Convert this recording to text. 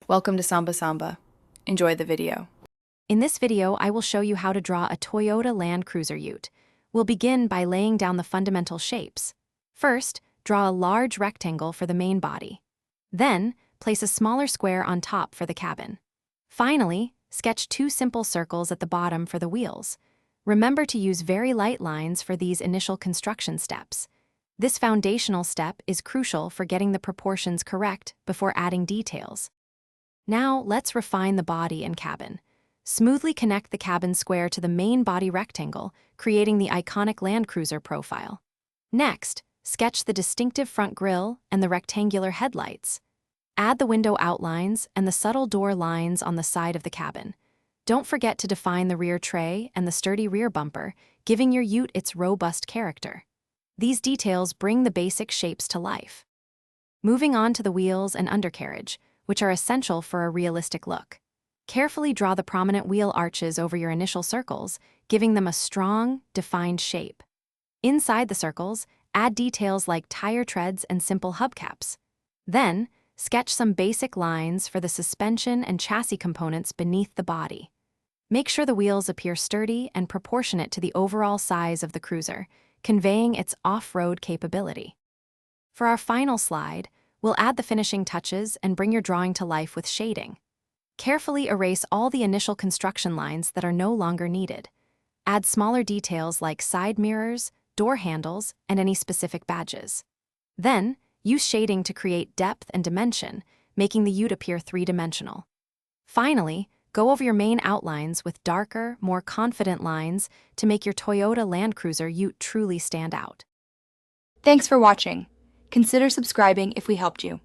Welcome to Samba Samba. Enjoy the video. In this video, I will show you how to draw a Toyota Land Cruiser Ute. We'll begin by laying down the fundamental shapes. First, draw a large rectangle for the main body. Then, place a smaller square on top for the cabin. Finally, sketch two simple circles at the bottom for the wheels. Remember to use very light lines for these initial construction steps. This foundational step is crucial for getting the proportions correct before adding details. Now, let's refine the body and cabin. Smoothly connect the cabin square to the main body rectangle, creating the iconic Land Cruiser profile. Next, sketch the distinctive front grille and the rectangular headlights. Add the window outlines and the subtle door lines on the side of the cabin. Don't forget to define the rear tray and the sturdy rear bumper, giving your Ute its robust character. These details bring the basic shapes to life. Moving on to the wheels and undercarriage, which are essential for a realistic look. Carefully draw the prominent wheel arches over your initial circles, giving them a strong, defined shape. Inside the circles, add details like tire treads and simple hubcaps. Then, sketch some basic lines for the suspension and chassis components beneath the body. Make sure the wheels appear sturdy and proportionate to the overall size of the cruiser, conveying its off-road capability. For our final slide, we'll add the finishing touches and bring your drawing to life with shading. Carefully erase all the initial construction lines that are no longer needed. Add smaller details like side mirrors, door handles, and any specific badges. Then, use shading to create depth and dimension, making the Ute appear three-dimensional. Finally, go over your main outlines with darker, more confident lines to make your Toyota Land Cruiser Ute truly stand out. Thanks for watching. Consider subscribing if we helped you.